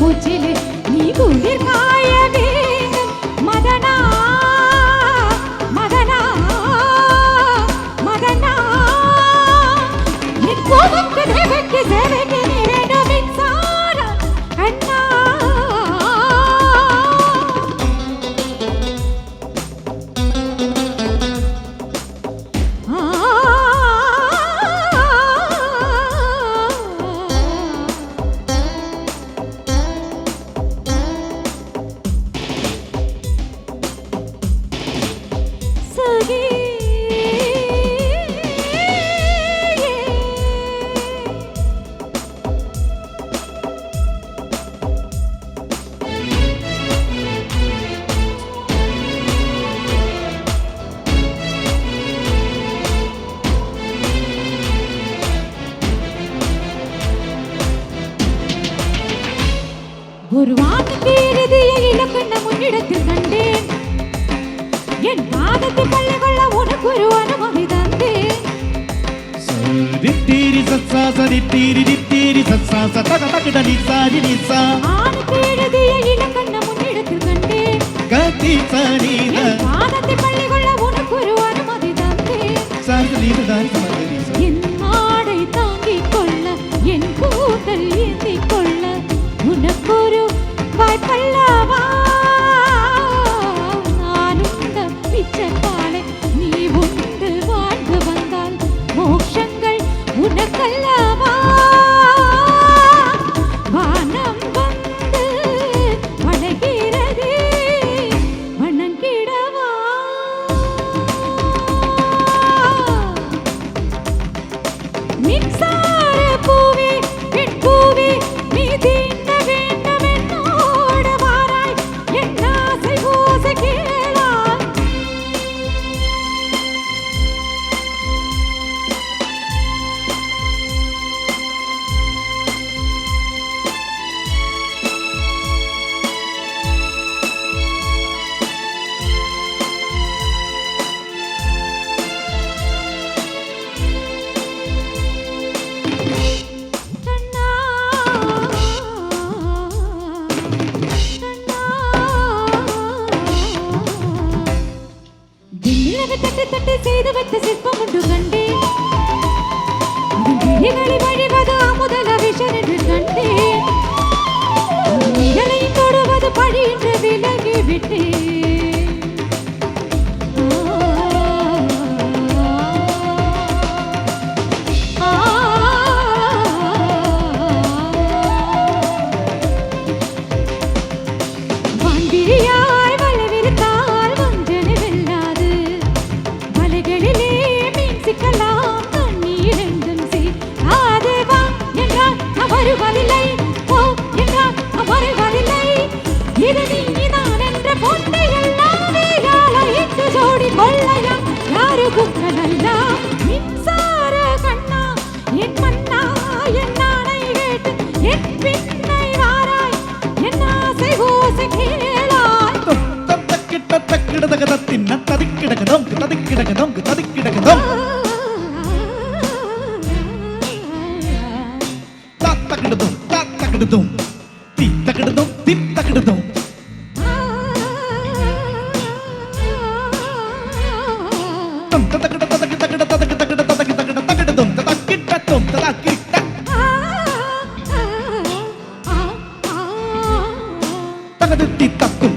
மூச்சிலே நீ குளிர் காய வேண்டும் மதனா மதனா மதனா என் கோபுக்கு தேவைக்கு சேவைக்கு நீ வேண்டும் மின்சார கண்ணா ஒரு வானத்தை எழுதிய இலக்கண்ண முன்னிடத்தில் கண்டேன் என் பாதத்தை பள்ளி கொள்ள உனக்கு ஒரு அனுமதி தந்தேன் ஆனத்தை எழுதிய இலக்கண்ண முன்னிடத்தில் கண்டேன் என் பாதத்தை பள்ளி கொள்ள உனக்கு ஒரு அனுமதி தந்தேன் என் ஆடை தாங்கிக் கொள்ள என் கூந்தல் ஏந்திக் கொள்ள உனக்கொரு வாய்ப்பல்லவா நான் உண்ட பிச்சைப்பாலை நீ உண்டு வாழ்ந்து வந்தால் மோட்சங்கள் உனக்கல்லவா வானம் வந்து வளைகிறதே வணங்கிடவா மின்சார பூவே என் பூவே நீ தீண்ட வேண்டும் என்னோடு வாராய் என் ஆசை ஓசை கேளாய் தட்டு தட்டு செய்து வைத்த சிற்பம் ஒன்று கண்டேன் விழிகளை வழிவது அமுதல விஷன் என்று கண்டேன் நிழலை தொடுவது பழி என்று விலகி விட்டேன் மின்சார கண்ணா என் மன்னா என் நாணை கேட்டு என் பின்னை வாராய் என் ஆசை ஓசை கேளாய் தக்கிட்ட தக்கிடதகத தின்ன ததிக்கிடகதம் ததிக்கிடகதம் ததிக்கிடகதம் தக்கிடதும் தக்கிடதும் தித்தக்கிடதும் தித்தக்கிடதும் தகடு தித்தக்கும்